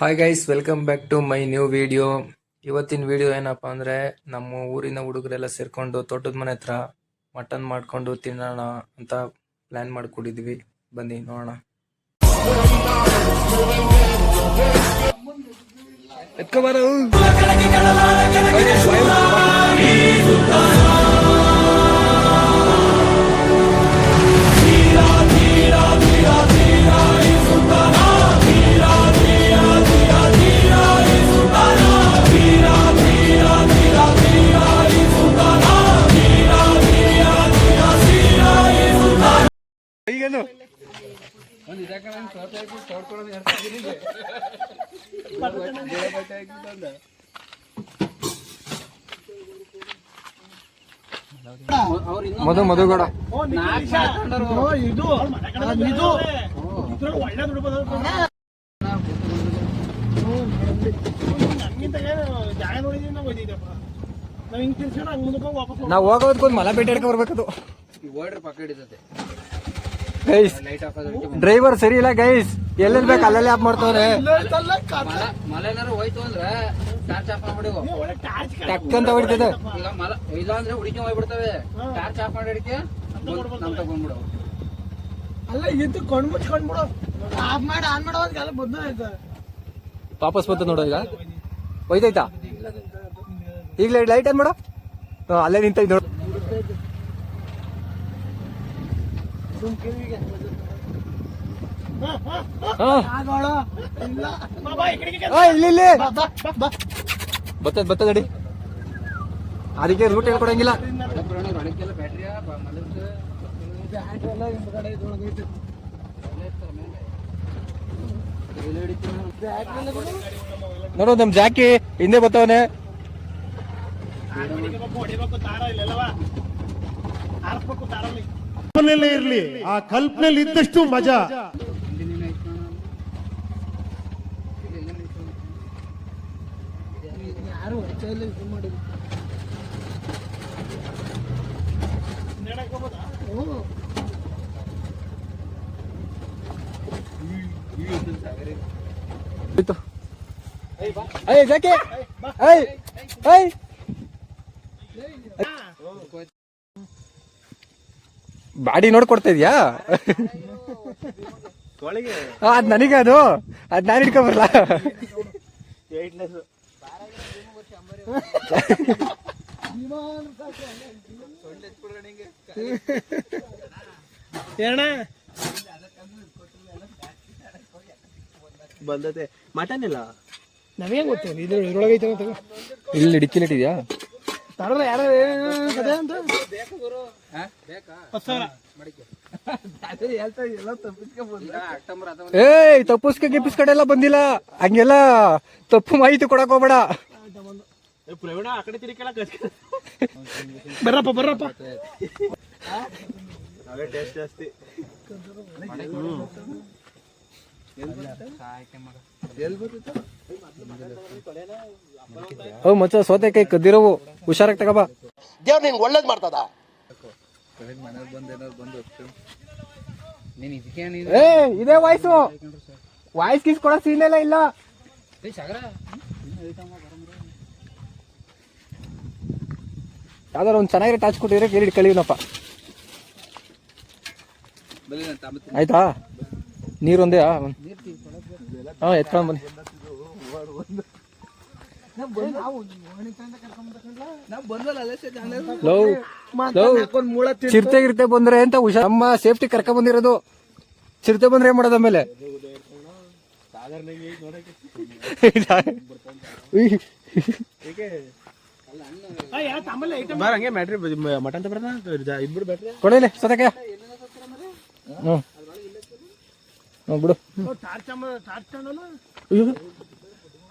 Hi guys, welcome back to my new video. ಇವತ್ತಿನ video ಏನಪ್ಪಾ ಅಂದ್ರೆ, ನಮ್ಮ ಊರಿನ ಹುಡುಗರೆಲ್ಲ ಸೇರ್ಕೊಂಡು ತೋಟದ ಮನೆ ಹತ್ರ ಮಟನ್ ಮಾಡ್ಕೊಂಡು ತಿನ್ನೋಣ ಅಂತ ಪ್ಲಾನ್ ಮಾಡ್ಕೊಂಡಿದ್ವಿ. ಬನ್ನಿ ನೋಡೋಣ. ಮಧುಗೌಡ ನಾವು ಹೋಗೋದಕ್ಕೊಂದು ಮಲ ಭೇಟಿ ಹಿಡ್ಕೊ ಬರ್ಬೇಕದು. ಡ್ರೈವರ್ ಸರಿ ಇಲ್ಲ ಗೈಸ್, ಎಲ್ಲೆಲ್ಲಿ ಬೇಕು ಅಲ್ಲೆಲ್ಲಿ ಆಫ್ ಮಾಡ್ತವ್ರೆ. ಹೋಯ್ತು ಅಂದ್ರೆ ಟಕ್ಕಂತ ಹೊಡಿತದೆ. ಇಲ್ಲ ಅಂದ್ರೆ ಹುಡುಗಿ ಹೋಗ್ಬಿಡ್ತವೆ. ಟಾರ್ಚ್ ಆಫ್ ಮಾಡಿ ಹಿಡಿಕೆ ನಮ್ ತಗೊಂಡ್ಬಿಡು. ಅಲ್ಲ ಇದು ಕೊಂಡ್ಬಿಡು ಆಫ್ ಮಾಡಿ ಆನ್ ಮಾಡೋದಕ್ಕೆಲ್ಲ ಬದ್ದ ಆಯ್ತಾ. ವಾಪಸ್ ಬರ್ತದೆ ನೋಡು. ಈಗ ಹೋಯ್ತಾಯ್ತಾ? ಈಗಲೇ ಲೈಟ್ ಆನ್ ಮಾಡು. ಅಲ್ಲೇ ನಿಂತ ನೋಡು. ಇಲ್ಲಿ ಬರ್ತದ ಅಡಿ. ಅದಕ್ಕೆ ರೂಟ್ ಹೇಳ್ಕೊಡಂಗಿಲ್ಲ. ನೋಡು ನಮ್ ಜಾಕಿ ಹಿಂದೆ ಬರ್ತಾವನೆ. ಇರ್ಲಿ, ಆ ಕಲ್ಪನೆಯಲ್ಲಿ ಇದ್ದಷ್ಟು ಮಜಾ. ಯಾರು ಜಾಕಿ ಬಾಡಿ ನೋಡ್ಕೊಡ್ತಾ ಇದ್ಯಾ? ಅದ್ ನನಗೆ ಅದು ನಾನು ಹಿಡ್ಕೊಂಬರ್ಲ. ಬಂದತೆ ಮಟನ್ ಇಲ್ಲ ನಮಗೆ ಗೊತ್ತೇನು ಇದು ಇದ್ರೊಳಗೈತೆ ಅಂತ. ಇಲ್ಲಿ ಡಿಕ್ಕಿಲಿಟ್ಟಿದ್ಯಾ? ತರಲ್ಲ ಯಾರು ಕದೆ ಅಂತ ಏಯ್ ಗಿಪ್ಪಿಸ್ಕಡೆಲ್ಲ ಬಂದಿಲ್ಲ. ಹಂಗೆಲ್ಲ ತಪ್ಪು ಮಾಹಿತಿ ಕೊಡಕ್ ಹೋಗ್ಬೇಡ. ಪ್ರವೀಣ ಆ ಕಡೆ ತಿರುಗಿ ಬರ್ರಪ್ಪ ಟೇಸ್ಟ್ ಜಾಸ್ತಿ. ಮಚ್ಚ ಸೋತೆಕಾಯಿ ಕದ್ದಿರೋವು, ಹುಷಾರಾಗಿ ತಗೋಬಾ. ದೇವ್ರು ನಿನ್ಗೆ ಒಳ್ಳೇದ್ ಮಾಡ್ತದ. ಇದೇ ವಾಯ್ಸ್ ಗೀಸ್ ಕೊಡೋ ಸೀನ್ ಎಲ್ಲ ಇಲ್ಲ. ಯಾವ್ದಾರ ಒಂದ್ ಚೆನ್ನಾಗಿರೋ ಟಾಚ್ ಕೊಟ್ಟಿದ್ರೆ ಕೇಳಿ ಕಳೀನಪ್ಪ. ಆಯ್ತಾ? ನೀರೊಂದೇ ಎತ್ಕೊಂಡ್ ಬನ್ನಿ. ಚಿರತೆ ಗಿರ್ತೆ ಬಂದ್ರೆ ಅಂತ ಹುಷಾರ್. ನಮ್ಮ ಸೇಫ್ಟಿ ಕರ್ಕೊಂಡ್ ಬಂದಿರೋದು. ಚಿರತೆ ಬಂದ್ರೆ ಏನ್ ಮಾಡೋದು ಆಮೇಲೆ? ಮಟನ್ ಕೊಡಲಿ ಸದಕ್ಕೆ. ಬಿಡು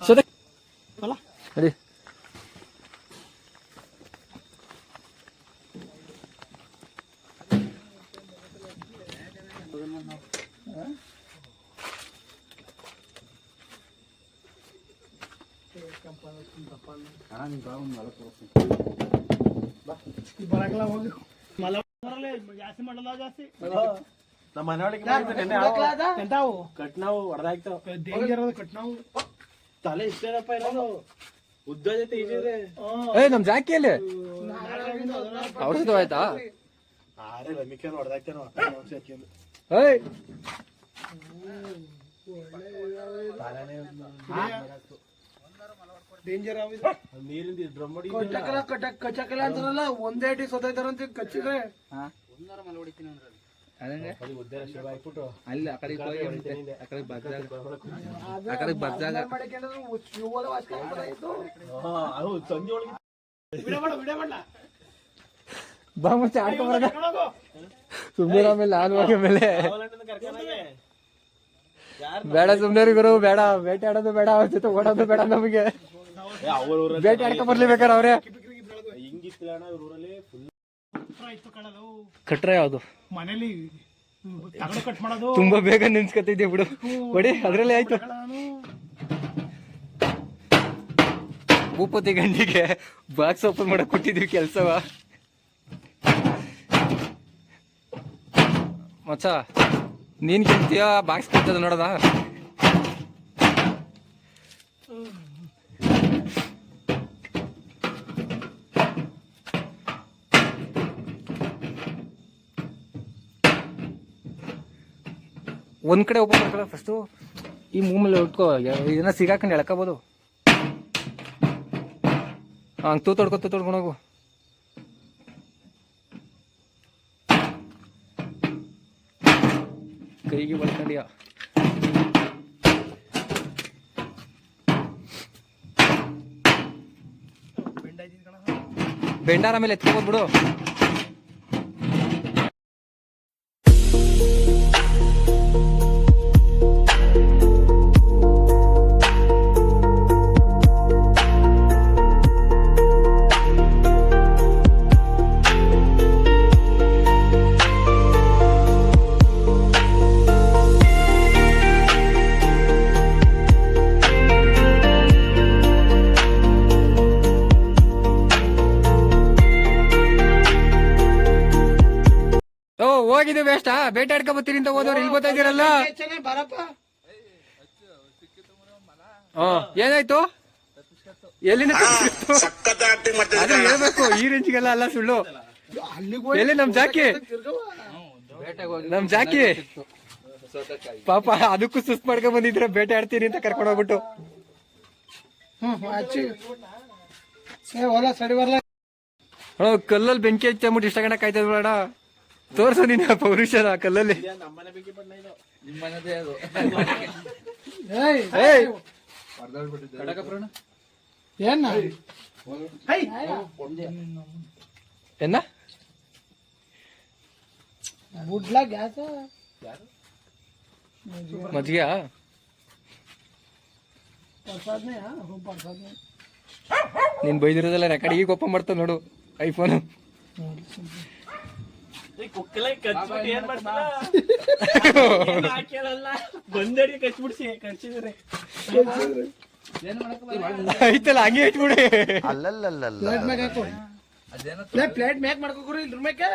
ಸದಕ್ ನಡಿ. ಜಾಸ್ತಿ ಮಾಡಲ್ಲ ಜಾಸ್ತಿ ನಮ್ಮ ಮನೆಯೊಳಗೆ ಕಟ್ನಾವು ಹೊಡೆದಾಗ್ತಾವ. ಡೇಂಜರ್ ಕಟ್ನಾವು ತಲೆ ಇಷ್ಟೇನಪ್ಪ ಇರೋದು ಉದ್ದ ಜೊತೆ ಇದೆ ಏ ನಮ್ ಜಾಕಿಯಲ್ಲಿ ಔಷಧ ಆಯ್ತಾ ಅರೆ ರಮಿಕೇನು ಹೊಡೆದಾಕ್ತೇನೋ ಏಯ್ ಡೇಂಜರ್ ನೀರಿಂದ ಡ್ರಮ್ ಕಚ್ಚಕಲ ಅಂತಾರಲ್ಲ ಒಂದೇ ಟಿ ಸೊತ್ತೈತಾರಂತ ಕಚ್ಚಿದ್ರೆ ಅಲ್ಲಿ ಆ ಕಡೆ ಬರ್ಜಾಗ ಬಾ ಮತ್ತೆ ಆಡ್ಕೊಂಬರ ಸುಮ್ಮನೆ ಆಮೇಲೆ ಆಲ್ವಾಗ ಮೇಲೆ ಬೇಡ ಸುಮ್ನೆ ಗುರು ಬೇಡ ಬೇಟೆ ಆಡೋದು ಬೇಡ ಅವ್ರ ಜೊತೆ ಓಡೋದು ಬೇಡ ನಮಗೆ ಬೇಟೆ ಆಡ್ಕೊಂಡ್ ಬರ್ಲಿ ಬೇಕಾರೆ ಅವ್ರೆ ಕಟ್ರೆ ಯಾವ್ದು ಮನೇಲಿ ಕಟ್ ಮಾಡೋದು ತುಂಬಾ ಬೇಗ ನೆನ್ಸ್ಕೊತಿದ್ದೆ ಬಿಡು ಹೊಡಿ ಅದ್ರಲ್ಲೇ ಆಯ್ತು ಭೂಪತಿ ಗಂಡಿಗೆ ಬಾಕ್ಸ್ ಓಪನ್ ಮಾಡಕ್ ಕೊಟ್ಟಿದ್ವಿ ಕೆಲ್ಸವ ಮಚ್ಚ ನೀನ್ ಗೆಲ್ತೀಯ ಬಾಕ್ಸ್ ಕೊಡ್ತದ ನೋಡದ ಒಂದ್ ಕಡೆ ಓಪನ್ ಮಾಡ್ಕೊಳ್ಳ ಫಸ್ಟು ಈ ಮೂಮೆಲ್ಲ ಉಟ್ಕೋ ಇದನ್ನ ಸಿಗಾಕೊಂಡು ಎಳ್ಕೋಬೋದು ಹಂಗೆ ತೂತೊಡ್ಕೊಂಡೋಗು ಕೈಗೆ ಬಳ್ಕೊಂಡಿಯ ಬೆಂಡಾರ ಮೇಲೆ ಎತ್ಕೋಬೋದು ಬಿಡು ಹೋಗಿದ್ದು ಬೇಷ್ಟ ಬೇಟೆ ಆಡ್ಕೊ ಬರ್ತೀರಿ ಅಂತ ಹೋದವ್ರು ಇಲ್ಲಿ ಬರ್ತಾ ಇದೀರಲ್ಲ ಬರಪ್ಪ ಏನಾಯ್ತು ಎಲ್ಲಿಂದ ಅದೇ ಹೇಳ್ಬೇಕು ಈ ರೇಂಜ್ಗೆಲ್ಲ ಅಲ್ಲ ಸುಳ್ಳು ಎಲ್ಲಿ ನಮ್ ಜಾಕಿ ನಮ್ ಜಾಕಿ ಪಾಪ ಅದಕ್ಕೂ ಸುಸ್ತ್ ಮಾಡ್ಕೊಂಡ್ ಬಂದಿದ್ರ ಬೇಟೆ ಆಡ್ತೀನಿ ಅಂತ ಕರ್ಕೊಂಡು ಹೋಗ್ಬಿಟ್ಟು ಕಲ್ಲಲ್ಲಿ ಬೆಂಕಿ ಹಚ್ಚಾಬಿಟ್ಟು ಇಷ್ಟ ಗಂಟ ಕಾಯ್ತದ ಬೇಡ ತೋರ್ಸು ನಿನ್ನ ಪೌರುಷನ ಕಲ್ಲಲ್ಲಿ ಏನ ಬುಡ್ಲಾ ಗ್ಯಾಸ್ ಮಜ್ಜಿಗೆ ನೀನ್ ಬೈದಿರೋದೆಲ್ಲ ರೆಕಾರ್ಡಿಗೆ ಕೋಪ ಮಾಡ್ತಾವ ನೋಡು ಐಫೋನ್ ಐತಲ್ಲ ಹಂಗೆ ಇಟ್ಬಿಡಿ ಪ್ಲೇಟ್ ಮ್ಯಾಕ್ ಮಾಡ್ಕೋಕ್ರಿ ಇದ್ರ ಮ್ಯಾಕೆ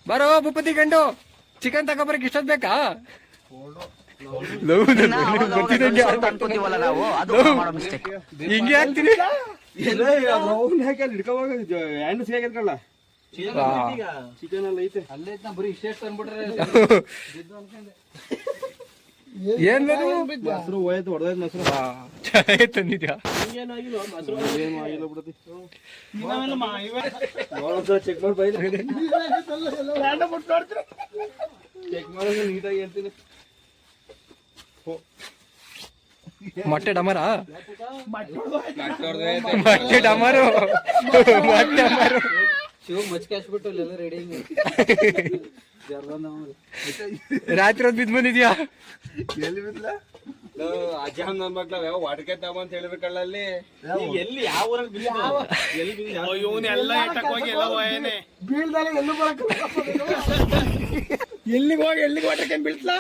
ಬರೋ ಭೂಪತಿ ಗಂಡು ಚಿಕನ್ ತಗೊಬರಕ್ ಇಷ್ಟೊದ್ ಬೇಕಾ ಹಿಂಗೆ ಹಾಕ್ತೀನಿ ಚಿಕನ್ ಎಲ್ಲ ಐತೆ ಬರೀ ಇಷ್ಟೇ ತಂದ್ಬಿಟ್ರೆ ಏನ್ ಮೊಸರು ಹೋಯ್ತು ಹೊಡೆದ್ ಮೊಸರು ಚೆನ್ನಾಗಿ ತಂದಿದ್ಯಾ ಚೆಕ್ ಮಾಡಿ ಬೈದ್ರೆ ಚೆಕ್ ಮಾಡೋದು ನೀಟಾಗಿ ಹೇಳ್ತೀನಿ ಮೊಟ್ಟೆ ಡಮರ ಮೊಟ್ಟೆ ಡಮರು ಶಿವ ಮಚ್ಕೆ ಹಚ್ಬಿಟ್ಟು ಅಲ್ಲೆಲ್ಲ ರೆಡಿ ರಾತ್ರಿ ಹೊತ್ತು ಬಿದ್ದು ಬಂದಿದ್ಯಾ ಎಲ್ಲಿ ಬಿದ್ಲ ಅಜ್ಜನ್ ನನ್ ಮಕ್ಳ ಯಾವ ವಾಟಕೆ ತಮ್ಮ ಅಂತ ಹೇಳ್ಬೇಕಲ್ಲ ಅಲ್ಲಿ ಎಲ್ಲಿ ಯಾವ ಊರಲ್ಲಿ ಬೀಳ್ದಲ್ಲ ಎಲ್ಲೂ ಬರಕ್ ಎಲ್ಲಿಗೆ ಹೋಗಿ ಎಲ್ಲಿಗೆ ವಾಟಕ್ಕೆ ಬೀಳ್ತಲಾ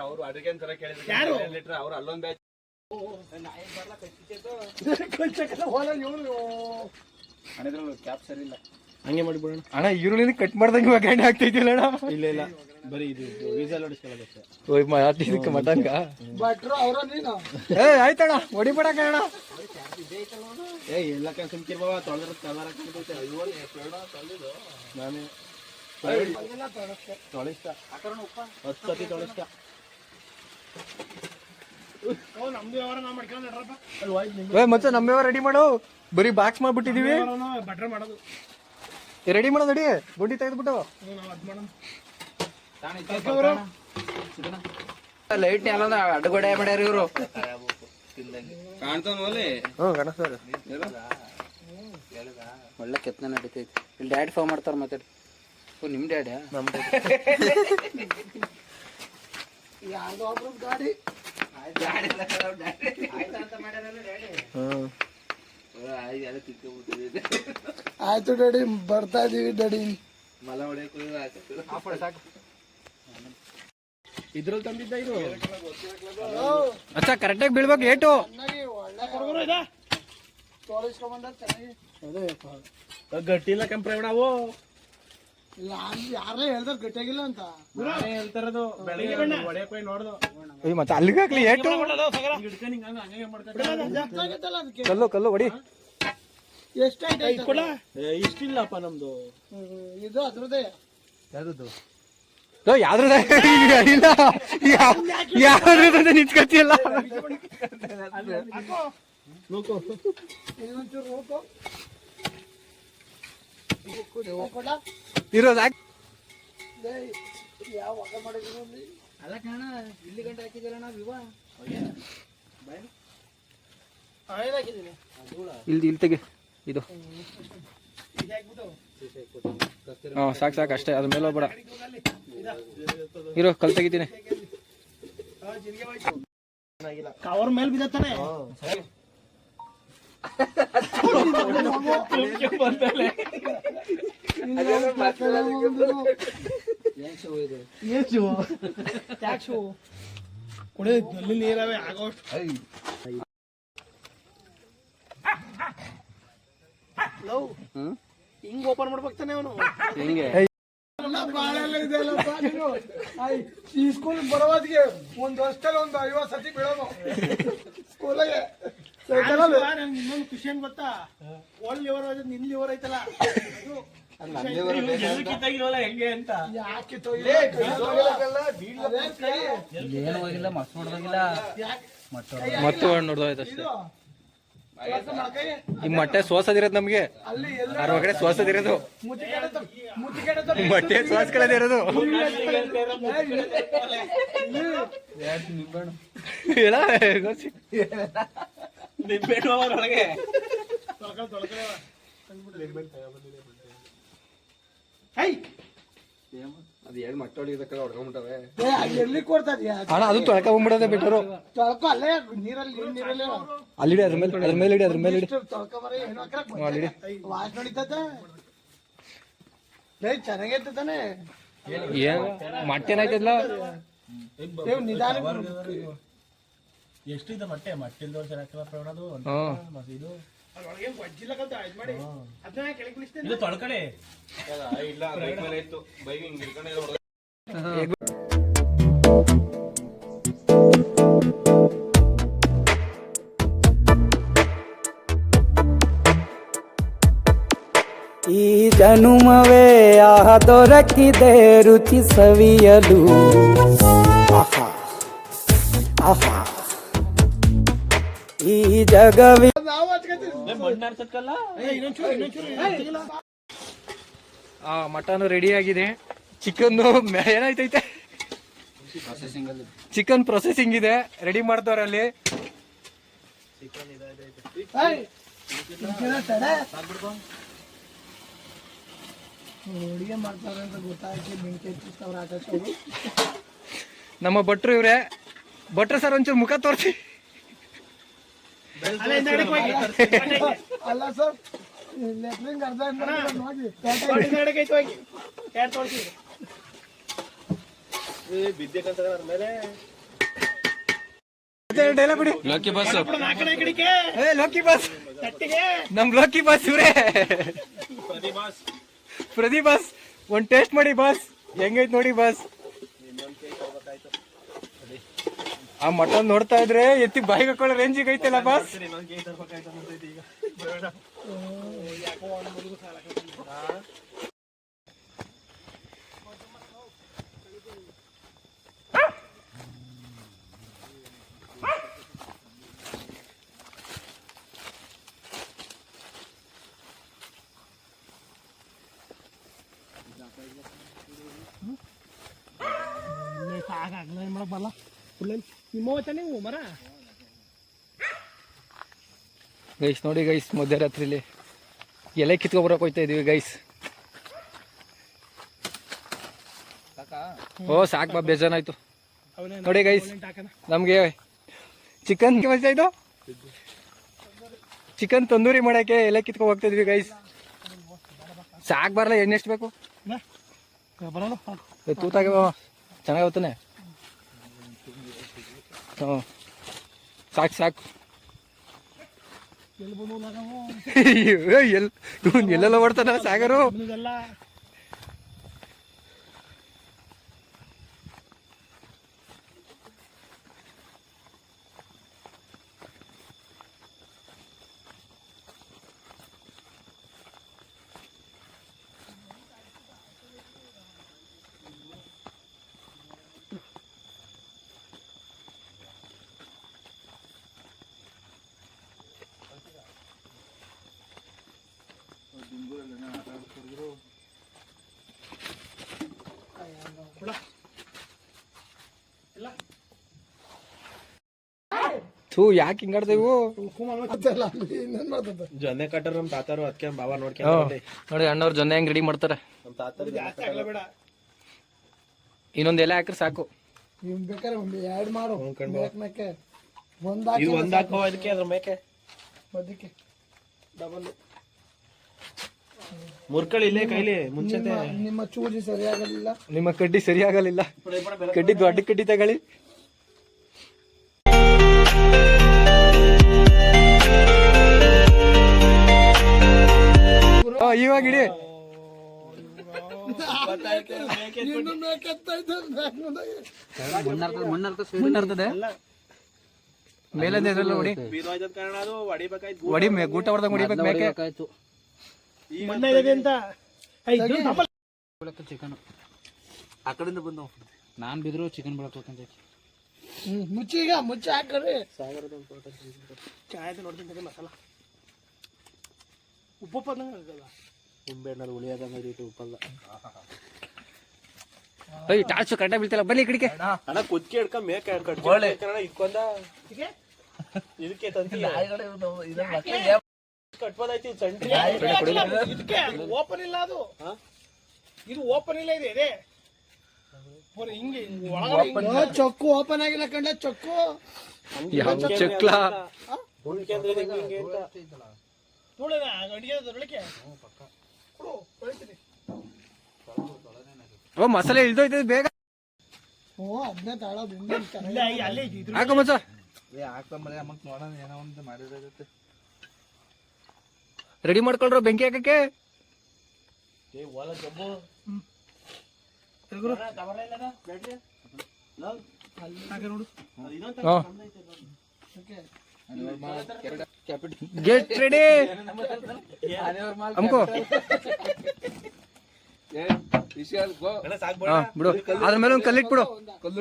ಅವ್ರು ಅಡುಗೆ ತರ ಕೇಳಿದ್ರು ಯಾರು? ಲೀಟರ್ ಅವ್ರು ಅಲ್ಲೊಂದ್ ಬ್ಯಾಚ್ ಕ್ಯಾಪ್ ಸರಿ ಇಲ್ಲ ಹಂಗೆ ಮಾಡಿಬಿಡೋಣ ಅಣ್ಣ ಈರುಳ್ಳಿನ ಕಟ್ ಮಾಡ್ದಂಗೆ ಗಾಡಿ ಆಗ್ತಾ ಇದೆಯಲ್ಲ ಅಣ್ಣ ಇಲ್ಲ ಇಲ್ಲ ಬರೀ ಇದು ವೀಸಲ್ ಹೊಡಿಸ್ಕೊಳ್ಳೋದಷ್ಟೇ. ಇದಕ್ಕೆ ಮಟನ್ಗ ಭಟ್ರು ಅವ್ರ ನೀನು ಏ ಆಯ್ತಣ್ಣ ಹೊಡಿಬೇಡ ಕಣ. ಏ ಎಲ್ಲ ಸುಮ್ಕಿರ್ ಬಾವ ತೊಳೆದ್ರ ಕಲರ್ ಹಾಕ್ಬಿಟ್ಟೈತೆ. ನಾನೇ ತೊಳಿಸ್ತ 10 ಸತಿ ತೊಳಿಸ್ತ. ಏ ಮತ್ತೆ ನಮ್ಮೇವ ರೆಡಿ ಮಾಡು. ಬರೀ ಬಾಕ್ಸ್ ಮಾಡ್ಬಿಟ್ಟಿದೀವಿ. ಭಟ್ರ ಮಾಡೋದು ರೆಡಿ ಮಾಡೋದು ನಡಿ. ಗುಂಡಿ ತೆಗೆದ್ಬಿಟ್ಟು ಲೈಟ್ ಎಲ್ಲ ಅಡ್ಗೊಡೆ ಮಾಡ್ಯಾರ ಇವ್ರು. ಕಾಣ್ತಾನೋಲೆ ಕಾಣಿಸ್ತಾರೆ. ಒಳ್ಳೆ ಕೆತ್ತನೆ ನಡೀತೈತಿ. ಇಲ್ಲಿ ಡ್ಯಾಡ್ ಫೋನ್ ಮಾಡ್ತಾರ ಮಾತಾಡಿ. ನಿಮ್ ಡ್ಯಾಡ್ಯಾ? ನಮ್ ಯಾವ್ದೋ ಒಬ್ರು ಗಾಡಿ ಆಯ್ತು ಡ್ಯಾಡಿ ಬರ್ತಾ ಇದೀವಿ ಡ್ಯಾಡಿ. ಇದ್ರಲ್ಲಿ ತಂದಿದ್ದ ಇದು ಅಚ್ಚ ಕರೆಕ್ಟಾಗಿ ಬೀಳ್ಬೇಕು ಏಟು. ಒಳ್ಳೆ ತೋರಿಸ್ಕೊಂಬಂದ ಚೆನ್ನಾಗಿ. ಗಟ್ಟಿಲ್ಲ ಕಂಪ್ರೆ ನಾವು ಯಾರೇ ಹೇಳ್ದಾರ ಗಟ್ಟಿಯಾಗಿಲ್ಲ ಅಂತ ಹೇಳ್ತಾರದು. ಬೆಳಗ್ಗೆ ಹೊಡೆಯಕ್ ಹೋಗಿ ನೋಡ್ದು ಮತ್ತೆ ಅಲ್ಲಿಗೆ ಹಾಕ್ಲಿ ಏಟು. ಕಲ್ಲು ಕಲ್ಲು ಹೊಡಿ. ಎಷ್ಟಾಯ್ತು ಇಷ್ಟಿಲ್ಲಪ್ಪ ನಮ್ದು. ಇದು ಅದ್ರದ್ದೇ ಯಾವ್ದು ಯಾವ್ದ್ರದ ಇಲ್ಲ ಯಾವ್ದ್ರದ ನಿಂತ್ಕೊತಿಯಲ್ಲ. ಇನ್ನೊಂಚೂರು ಹೋಗು ಇರೋದು ಯಾವ ಒಗ ಮಾಡಿದ್ರು ಅಲ್ಲ ಕಣ ಇಲ್ಲಿ ಗಂಟೆ ಹಾಕಿದಿಲ್ಲ ನಾವು ಇವ ಹಾಕಿದ್ದೀನಿ ಇಲ್ಲಿ ಇಲ್ಲಿ ತೆಗಿ ಇದು. ಹಾ ಸಾಕು ಸಾಕು ಅಷ್ಟೇ. ಅದ್ರ ಮೇಲೆ ಹೋಗ್ಬೇಡ. ಇರೋ ಕಲ್ ತೆಗಿತೀನಿ. ಕವರ್ ಮೇಲೆ ಬಿದ್ದಾನೆ. ಕುಡಿಯಲ್ಲಿ ನೀರವೇ ಆಗೋಷ್ಟು ಹಿಂಗ್ ಓಪನ್ ಮಾಡ್ಬೇಕು ತಾನೆ ಅವನು. ಹಿಂಗೆ ಈ ಸ್ಕೂಲ್ ಬರೋದಿಗೆ ಒಂದ್ ವರ್ಷದಲ್ಲಿ ಒಂದು 50 ಸತಿ ಬೀಳೋನು ಸ್ಕೂಲಾಗೆ. ಇನ್ನೊಂದು ಖುಷಿ ಏನ್ ಗೊತ್ತಾ, ಓಲ್ ಲಿವರ್ ನಿನ್ ಲಿವರ್ ಐತಲ್ಲ ಹೆಂಗೆ ಅಂತ ಯಾಕೆ ಏನು ಹೋಗಿಲ್ಲ ಮಸ್ತ್ ನೋಡ್ದಾಗಿಲ್ಲ. ಮತ್ತು ನೋಡ್ದೋಯ್ತು ಅಷ್ಟೇ. ಈ ಮೊಟ್ಟೆ ಸೋಸದಿರೋದು ನಮ್ಗೆ. ಅಲ್ಲಿ ಅದ್ರ ಒಳಗಡೆ ಸೋಸದಿರೋದು ಮೊಟ್ಟೆ ಸೋಸ್ಕೊಳ್ಳೋದಿರೋದು. ಹೇಳ ಒಳಗೆ ಅದು ಎರಡು ಮೊಟ್ಟೆ ಹೊಡಿಯೋದಕ್ಕೆಲ್ಲ ಹೊಡ್ಕೊಂಡ್ಬಿಟ್ಟವೆ. ಎಲ್ಲಿ ಕೊಡ್ತಾರ ಅಣ್ಣ ಅದು ತೊಳ್ಕೊಂಡ್ಬಿಡೋದೇ ಬೆಟರು. ತೊಳ್ಕೊ ಅಲ್ಲೇ ನೀರಲ್ಲಿ ಅಲ್ಲಿ ಅದ್ರ ಮೇಲೆ ಅದ್ರ ಮೇಲೆ ಇಡಿ. ಅದ್ರ ಮೇಲೆ ಇಡಿ. ತೊಳ್ಕೊಂಬರ ಏನು ಅಲ್ಲಿ ವಾಸ ನಡೀತದ. ಚೆನ್ನಾಗೈತೆ ತಾನೆ. ಏನ್ ಮೊಟ್ಟೆನಾಯ್ತಲ್ಲ ನಿಧಾನ ಎಷ್ಟಿದೆ ಮೊಟ್ಟೆ ಮೊಟ್ಟೆಲ್ದ ವರ್ಷ ಹಾಕಲದು ಇದು ಇದು ತೊಳ್ಕಡೆ ಇಲ್ಲ ಬೈಕ್ ಮೇಲೆ ಇತ್ತು. ಬೈಕ್ ಹಿಂಗ್ ಹಿಡ್ಕೊಂಡೆ ಈ ಜನುಮವೇ ಆಹ ದೊರಕಿದೆ ರುಚಿ ಸವಿಯಲು. ಆಹಾ ಆಹಾ ಈ ಜಗವಿ ಮಟನ್ ರೆಡಿ ಆಗಿದೆ. ಚಿಕನ್ ಏನಾಯ್ತೈತೆ ಚಿಕನ್ ಪ್ರೊಸೆಸಿಂಗ್ ಇದೆ. ರೆಡಿ ಮಾಡ್ತಾವ್ರೆ ಅಲ್ಲಿ. ಅಡುಗೆ ಮಾಡ್ತಾರೆ ಅಂತ ಗೊತ್ತಾಯ್ತು. ಬೆಂಕಿ ಹಚ್ಚಿಸ್ತವ್ರ ಆಕಾಶವರು. ನಮ್ಮ ಭಟ್ರು ಇವ್ರೆ. ಭಟ್ರು ಸರ್ ಒಂಚೂರು ಮುಖ ತೋರಿಸಿ. ಅಲ್ಲ ಸರ್ ಲೆಟ್ರಿಂಗ್ ಅರ್ಧ ನೋಡಿ ಲೋಕಿ ಬಸ್ ಲೋಕಿ ಬಸ್ ನಮ್ ಲೋಕಿ ಬಸ್ ಇವ್ರೆ. ಪ್ರದೀಪ್ ಬಸ್ ಒಂದ್ ಟೇಸ್ಟ್ ಮಾಡಿ ಬಸ್ ಹೆಂಗೈತ್ ನೋಡಿ ಬಸ್. ಆ ಮಟನ್ ನೋಡ್ತಾ ಇದ್ರೆ ಎತ್ತಿ ಬಾಯಿಗೆ ಹಾಕೊಳ್ಳೋ ರೇಂಜಿಗೆ ಐತಲ್ಲ ಬಾಸ್. ಬರಲ್ಲ ನಿಮ್ಮ ನೀವು ಮರ ಗೈಸ್ ನೋಡಿ ಗೈಸ್, ಮಧ್ಯರಾತ್ರಿಲಿ ಎಲೆ ಕಿತ್ಕೊಬರಕ್ ಹೋಯ್ತಾ ಇದೀವಿ ಗೈಸ್. ಓ ಸಾಕ್ ಬಾ, ಬೇಜಾನಾಯ್ತು ನೋಡಿ ಗೈಸ್. ನಮ್ಗೆ ಚಿಕನ್ ಆಯ್ತು, ಚಿಕನ್ ತಂದೂರಿ ಮಾಡಕ್ಕೆ ಎಲೆ ಕಿತ್ಕೊ ಹೋಗ್ತಾ ಇದ್ವಿ ಗೈಸ್. ಸಾಕ್ ಬರಲ್ಲ, ಎಣ್ಣೆ ಎಷ್ಟು ಬೇಕು? ಬರಲ್ಲ ತೂತಾಗೆ ಚೆನ್ನಾಗಿ ಹ್ಞೂ ಸಾಕು ಸಾಕು. ಎಲ್ಲೆಲ್ಲ ಓಡ್ತಾನ ಸಾಗರು. ಥೂ, ಯಾಕೆ ಹಿಂಗಾಡ್ದೇವು? ಜೊನ್ನೆ ಕಟ್ಟರ್ ನಮ್ ತಾತಾರು ಅದಕ್ಕೆ ಬಾಬಾ ನೋಡ್ಕೊಂಡು ನೋಡಿ ಅಣ್ಣವ್ರು ಜೊನ್ನೆ ಹೆಂಗ್ ರೆಡಿ ಮಾಡ್ತಾರೆ. ನಮ್ ತಾತಾರು ಇನ್ನೊಂದ್ ಎಲೆ ಹಾಕ್ರೆ ಸಾಕು. ಬೇಕಾರೆ ಎರಡು ಮಾಡು ಮೇಕೆ ಇದು ಒಂದ್ ಹಾಕೋ ಅದಕ್ಕೆ ಅದ್ರ ಮೇಕೆ ಬದಿಕೆ ಡಬಲ್ ಮುರ್ಕಳಿ ಇಲ್ಲೇ ಕೈಲಿ ಮುಂಚೆ ನಿಮ್ಮ ಚೂಜಿ ಸರಿಯಾಗಲಿಲ್ಲ, ನಿಮ್ಮ ಕಡ್ಡಿ ಸರಿಯಾಗಲಿಲ್ಲ. ಕಡ್ಡಿ ದೊಡ್ಡ ಕಡ್ಡಿ ತಗೊಳ್ಳಿ. ಇವಾಗ ಇಡಿ. ಮಣ್ಣರ್ತದೆ ಮೇಲೆ ಹೊಡಿ ಹೊಡಿ, ಗೂಟ ಹೊಡೆದಂಗ ಹೊಡಿಬೇಕು ಮೇಕೆ. ಚಿಕನ್ ಆ ಕಡೆಯಿಂದ ಬಂದು ನಾನ್ ಬಿದ್ರು ಚಿಕನ್ ಬೆಳಕ್ ಹೋಗ್ತಂತ. ಮುಚ್ಚಿ ಹಾಕ್ರಿ. ಮಸಾಲ ಉಪ್ಪು ನಿಂಬೆ ಹಣ್ಣಲ್ಲಿ ಉಳಿಯೋದಂಗ ಉಪ್ಪಲ್ಲ. ಟಾರ್ಚು ಕರೆಕ್ಟಾಗಿ ಬೀಳ್ತಿಲ್ಲ, ಬನ್ನಿ ಕಡಿಕೆ. ಅಣ್ಣ ಕುದ್ಕೆ ಹಿಡ್ಕೊಂಡ್ ಮೇಕೆ ಇಟ್ಕೊಂಡ ಇದಕ್ಕೆ ತಂತಿ ಕಟ್ಬೋದೈತಿ ಸಂಟ್ರಿ. ಇದಕ್ಕೆ ಓಪನ್ ಇಲ್ಲ, ಅದು ಇದು ಓಪನ್ ಇಲ್ಲ, ಇದೆ ಹಿಂಗೆ ಚೊಕ್ಕು ಓಪನ್ ಆಗಿಲ್ಲ ಕಂಡ. ಚೊಕ್ಕು ಯಾವ ಚಕ್ಲ ಓ ಮಸಾಲೆ ಇಳ್ದೋಯ್ತದೆ ಬೇಗ. ಓ ಅದನ್ನೇ ತಾಳೋದು ಹಾಕೋ ಮಚ್ಚ. ರೆಡಿ ಮಾಡ್ಕೊಳ್ರ ಬೆಂಕಿ ಹಾಕಕ್ಕೆ. ಗೆಟ್ ರೆಡಿ ಅಮ್ಕೋ. ಬಿಡು, ಅದ್ರ ಮೇಲೆ ಒಂದ್ ಕಲ್ಲಿಟ್ಬಿಡು.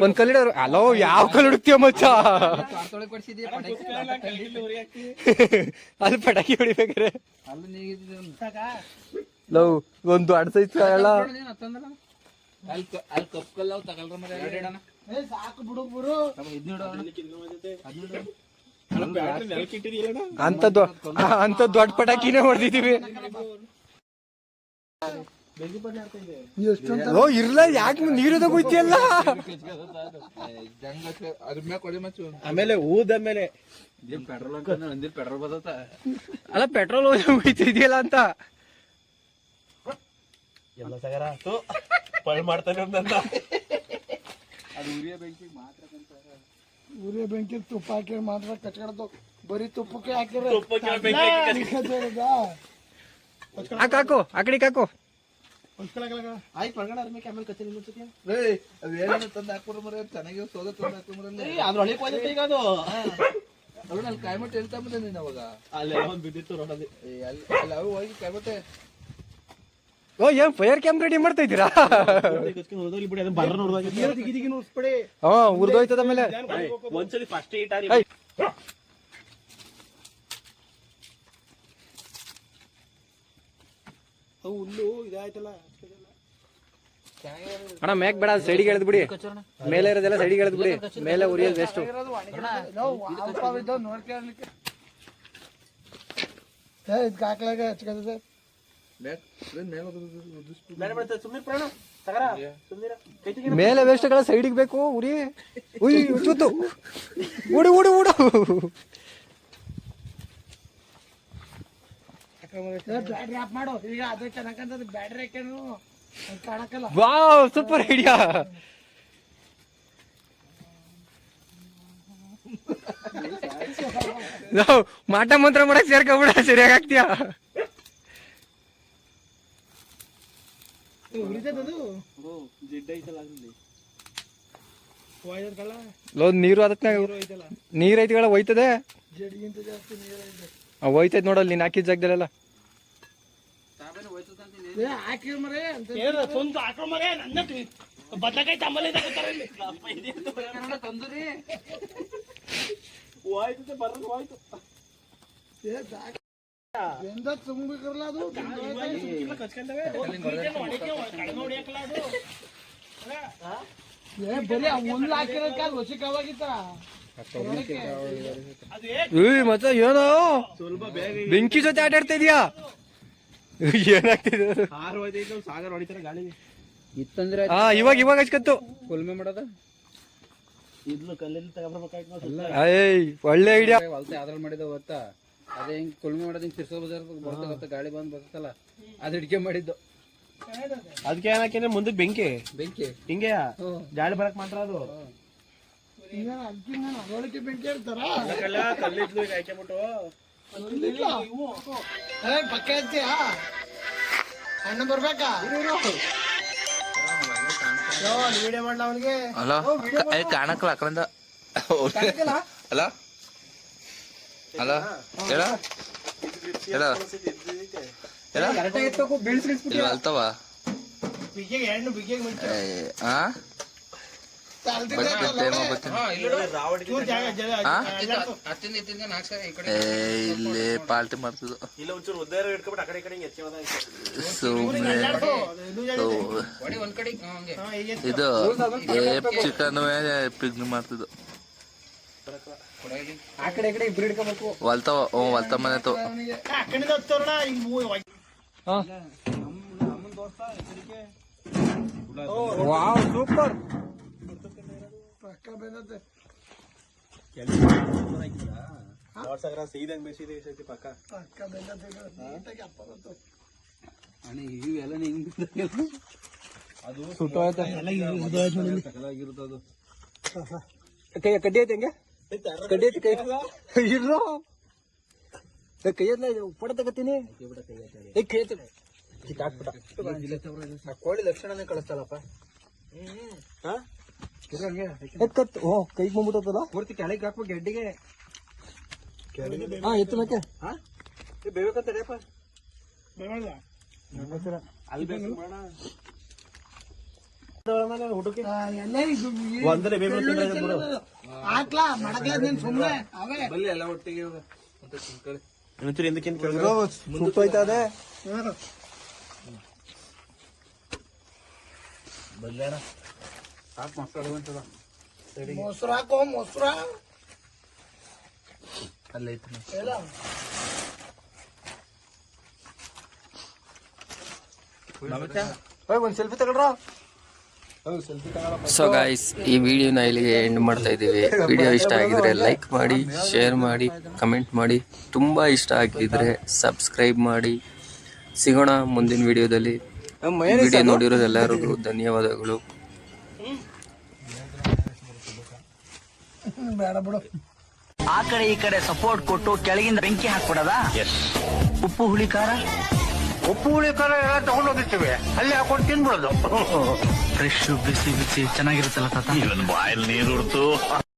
ಒಂದ್ ಕಲ್ಲಿಡೋರು ಅಲೋ, ಯಾವ ಕಲ್ಲು ಹುಡುಕ್ತೀವ ಮಚ್ಚ? ಅಲ್ಲಿ ಪಟಾಕಿ ಹೊಡಿಬೇಕಾರೆ ಲವ್ ಒಂದು ಅಡ್ಸೈತ್ ಎಲ್ಲ ಸಾಕು ಬಿಡು ಬಿಡು. ಅಂತ ದೊಡ್ಡ ಪಟಾಕಿನೇ ಹೊಡೆದಿದೀವಿ. ಓ ಇರ್ಲ, ಯಾಕೆ ನೀರದ ಹೋಯ್ತಿಯಲ್ಲ? ಆಮೇಲೆ ಊದಮೇಲೆ ಪೆಟ್ರೋಲ್ ಬದತ್ತ ಅಲ್ಲ, ಪೆಟ್ರೋಲ್ ಹೋಯ್ತಿದ್ಯಲ್ಲ ಅಂತ ಎಲ್ಲ ಸಗರ ಪಳ್ ಮಾಡ್ತಾನೆ ನನ್ನ. ಉರಿಯ ಬೆಂಕಿ ತುಪ್ಪ ಹಾಕಿ ಮಾತ್ರ ಕಚ್ಕಡ್ದು, ಬರೀ ತುಪ್ಪಕ್ಕೆ ಹಾಕಿರ. ಹಾಕು, ಆ ಕಡೆಗೆ ಹಾಕು. ಆಯ್ತು ಮರ್ಗಣ ಆದ್ಮೇಲೆ ಆಮೇಲೆ ಕಚ್ಚಿ ನಿಲ್ಸಕ್ಕೆ ಅದೇನೇನು ತಂದು ಹಾಕ್ಬಿಡ್ರ ಮರ ಚೆನ್ನಾಗಿ ಸೋದ ತಂದು ಹಾಕ್ಬಿಡ್ರಲ್ಲಿ ಅದ್ರ ಒಳಗೆ ಹೋಯ್ತೈತೆ ಈಗ ಅದು ಅವ್ರು ಅಲ್ಲಿ ಕಾಯ್ಬಿಟ್ಟು ಹೇಳ್ತಾ ಬಂದೆ ನೀನು ಅವಾಗ ಅಲ್ಲೇ ಒಂದು ಬಿದ್ದಿತ್ತು ರೋಡಲ್ಲಿ ಅಲ್ಲಿ ಅವು ಹೋಗಿ ಕಾಯ್ಬಿಟ್ಟೆ. ಓ ಏನ್ ಫೈರ್ ಕ್ಯಾಂಪ್ ರೆಡಿ ಮಾಡ್ತಾ ಇದ್ದೀರಾ? ಹೋದಲ್ಲಿ ಬಿಡಿ ಅದನ್ನ ಬರ್ರ ನೋಡುವಾಗ ದಿಗಿ ನೋಡ್ಸ್ಬಿಡಿ. ಹಾ ಉರ್ದೋಯ್ತದ ಮೇಲೆ ಒಂದ್ಸಲಿ ಫಸ್ಟ್ ಈಟ್ ಆರಿ ಹುಲ್ಲು ಇದಾಯ್ತಲ್ಲ. ಅಣ್ಣ ಮೇಕ್ ಬೇಡ ಸೈಡಿಗೆ ಎಳೆದ್ ಬಿಡಿ, ಮೇಲೆ ಇರೋದೆಲ್ಲ ಸೈಡಿಗೆ ಎಳೆದ್ ಬಿಡಿ, ಮೇಲೆ ಉರಿಯೋದು ವೇಸ್ಟ್. ನೋಡ್ಕೊಳ್ಳಿಕ್ಕೆ ಇದಕ್ಕೆ ಹಾಕ್ಲಾಗ ಹಚ್ಕತ್ತದೆ ಮೇಲೆ ವೇಸ್ಟ್ಗಳ ಸೈಡಿಗೆ ಬೇಕು ಉರಿ. ಉಯ್ ಚೂತು ಉಡು ಉಡು ಉಡು. ಬ್ಯಾಟ್ರಿ ಆಫ್ ಮಾಡು ಈಗ. ಅದು ಚೆನ್ನಾಗಂತದ್ದು ಬ್ಯಾಟ್ರಿ ಹಾಕ್ಯಾನು ಕಾಣಕ್ಕಲ್ಲ. Wow super idea. ಮಾಟ ಮಂತ್ರ ಮಾಡಕ್ ಸೇರ್ಕೊಬಿಡ, ಸರಿಯಾಗಿ ಆಗ್ತೀಯಾ? ಉರಿತದದು ಜಿಡ್ಡ ಐತಲ್ಲ ಅದ್ರಲ್ಲಿ ಲೋ ನೀರು ಅದಕ್ಕೆ ನೀರ್ ಐತಿಗಳ ಹೋಯ್ತದೆ. ಜಡಿಗಿಂತ ಜಾಸ್ತಿ ನೀರೈತೆ. ಹೋಯ್ತೈತ್ ನೋಡಲ್ ನೀನ್ ಹಾಕಿದ ಜಾಗದಲ್ಲೆಲ್ಲ. ಹಾಕಿರ್ ಮರೆ ಅಂತ ಸ್ವಂತ ಹಾಕೋ ಮರೆ ನನ್ನ ಬದಕಾಯಿ ತಮ್ಮಲ್ಲಿ ತಂದ್ರಿ ಹೋಯ್ತು ಬರೋದು ಹೋಯ್ತು. ಎಂದ ತುಂಬಿರಲ್ಲ ಅದು. ಬರೀ ಹುಲ್ಲು ಹಾಕಿರೋದ್ ಕಾಲ ಹೊಸಿಕವಾಗಿತ್ತ ಮತ್ತೆ ಏನೋ ಬೆಂಕಿ ಜೊತೆ ಆಟ ಆಡ್ತಾ ಇದೀಯಾ? ಏನಾಗ್ತಿದೆ? ಹಾರು ಹೋಯ್ತೈತೆ ಸಾಗರ್ ಹೊಡಿತಾರೆ ಗಾಳಿ ಇತ್ತಂದ್ರೆ ಹಾ ಇವಾಗ ಹಚ್ಕತ್ತು. ಕೊಲ್ಮೆ ಮಾಡೋದ ಇದ್ಲು ಕಲ್ಲಲ್ಲಿ ತಗೊಂಡ್ಬರ್ಬೇಕಾಯ್ತು. ಏಯ್ ಒಳ್ಳೆ ಐಡಿಯಾ. ಹೊಲ್ತೆ ಅದ್ರಲ್ಲಿ ಮಾಡಿದ ಗೊತ್ತಾ? ಅದೇ ಹಿಂಗ್ ಕೊಲ್ಮೆ ಮಾಡೋದು ಹಿಂಗ್ ತಿರ್ಸೋ ಬಜಾರ್ ಬರ್ತಾ ಗೊತ್ತಾ? ಗಾಳಿ ಬಂದ್ ಬರ್ತಲ್ಲ ಅದ್ ಹಿಡ್ಕೆ ಮಾಡಿದ್ದು. ಅದಕ್ಕೆ ಏನಕ್ಕೆ ಮುಂದಕ್ಕೆ ಬೆಂಕಿ ಬೆಂಕಿ ಹಿಂಗೆ ಗಾಳಿ ಬರಕ್ ಮಾತ್ರ ಅದು ಅದೊಳಗೆ ಬೆಂಕಿ ಹೇಳ್ತಾರ. ಕಲ್ಲಿದ್ಲು ಈಗ ಹಾಕ್ಬಿಟ್ಟು ಪಕ್ಕ ಇರ್ತೀಯ ಅಣ್ಣ ಬರ್ಬೇಕಾ? ವಿಡಿಯೋ ಮಾಡ್ಲ ಅವನಿಗೆ. ಹಲೋ ಕಾಣಕ್ಕಲ್ಲ ಆ ಕಡೆಯಿಂದ. ಹಲೋ ಹಲೋ ಹೇಳ ಹೇಳ ಕರೆಕ್ಟಾಗಿ ಎತ್ಬೇಕು, ಇಲ್ಲಿ ಅಲ್ತವ ಬಿಗಿಗೆ ಹೆಣ್ಣು ಬಿಗಿಗೆ ಹಾ ಇಲ್ಲಿ ಪಾಲ್ಟಿ ಮಾಡ್ತಿದ್ದು ಇಲ್ಲ ಒಂಚೂರು ಉದ್ದಾರ ಹಿಡ್ಕೊಬಿಟ್ಟು ಆ ಕಡೆ ಈ ಕಡೆ ಸುಮ್ಮನೆ ಒಂದ್ ಕಡೆ ಇದು ಚಿಕನ್ ಪಿಗ್ನಿ ಮಾಡ್ತಿದ್ದು. ಆ ಕಡೆ ಈ ಕಡೆ ಇಬ್ರು ಹಿಡ್ಕೋಬೇಕು. ಹೊಲ್ತವ ಹೊಲ್ತ ಮನೆ ತೋ ವಾವ್ ಸೂಪರ್. ಪಕ್ಕ ಬಂದತ್ತೆ. ಸೀದಂಗ್ ಬೇಸಿದೆ ಪಕ್ಕ ಪಕ್ಕ ಬಂದತ್ತೆ. ನೀಟಾಗಿ ಅಪ್ಪ ಬಂತು. ಇವೆಲ್ಲ ಹಿಂಗ್ ಅದು ಸುಟ್ಟೋಯ್ತು. ಆಗಿರುತ್ತದು. ಕೈ ಕಡ್ಡಿ ಐತೆ ಹಂಗೆ ಕಡ್ಡಿ ಐತಿ ಕೈ ಇರ್ರೋ ಕೈ ಪಡ ತಗತೀನಿ. ಕೈ ಐತೆ ಕೋಳಿ ಲಕ್ಷಣನೇ ಕಳಿಸ್ತಲ್ಲಪ್ಪ. ಎತ್ಕತ್ ಓ ಕೈಗೆ ಬಂದ್ಬಿಟ್ಟಲ್ಲ ಪೂರ್ತಿ ಕೆಳಗೆ ಹಾಕ್ಬೇಕು ಗೆಡ್ಡಿಗೆ. ಹಾ ಎತ್ತು ಮೇಕೆ ಬೇಕಂತ ತಡೆಯಪ್ಪ. ಅಲ್ಲಿ ಬೇಕು ಹುಡುಕಿ ಒಂದರೆ ಹಾಕ್ಲಾ ಮಡಗ್ಲ ನೀನ್ ಸುಮ್ನೆ ಅವೇ ಬಲ್ಲಿ ಎಲ್ಲ ಒಟ್ಟಿಗೆ ಸುಟ್ಟೋಯ್ತದೆ. ಮೊಸರು ಹಾಕೋ ಮೊಸರ ಅಲ್ಲೈತೆ ಒಂದ್ ಸೆಲ್ಫಿ ತಗೊಳ್ರ. ಸೊ ಗಾಯ್ಸ್ ಈ ವಿಡಿಯೋನ ಇಲ್ಲಿಗೆ ಎಂಡ್ ಮಾಡ್ತಾ ಇದ್ದೀವಿ. ವಿಡಿಯೋ ಇಷ್ಟ ಆಗಿದ್ರೆ ಲೈಕ್ ಮಾಡಿ, ಶೇರ್ ಮಾಡಿ, ಕಮೆಂಟ್ ಮಾಡಿ. ತುಂಬ ಇಷ್ಟ ಆಗಿದ್ರೆ ಸಬ್ಸ್ಕ್ರೈಬ್ ಮಾಡಿ. ಸಿಗೋಣ ಮುಂದಿನ ವಿಡಿಯೋದಲ್ಲಿ. ವಿಡಿಯೋ ನೋಡಿರೋದು ಎಲ್ಲರಿಗೂ ಧನ್ಯವಾದಗಳು. ಬೇಡ ಬಿಡು. ಆ ಕಡೆ ಈ ಕಡೆ ಸಪೋರ್ಟ್ ಕೊಟ್ಟು ಕೆಳಗಿಂದ ಬೆಂಕಿ ಹಾಕ್ಬಿಡದ. ಉಪ್ಪು ಹುಳಿ ಖಾರ ಉಪ್ಪು ಹುಳಿ ಖಾರ ಎಲ್ಲ ತಗೊಂಡೋಗಿರ್ತೀವಿ ಅಲ್ಲಿ ಹಾಕೊಂಡು ತಿನ್ಬಿಡೋದು. ಫ್ರೆಶ್ ಬಿಸಿ ಬಿಸಿ ಚೆನ್ನಾಗಿರುತ್ತಲ್ಲ ತಾತ. ಇವನ್ ಬಾಯಲ್ಲಿ ನೀರು ಉಡ್ತು.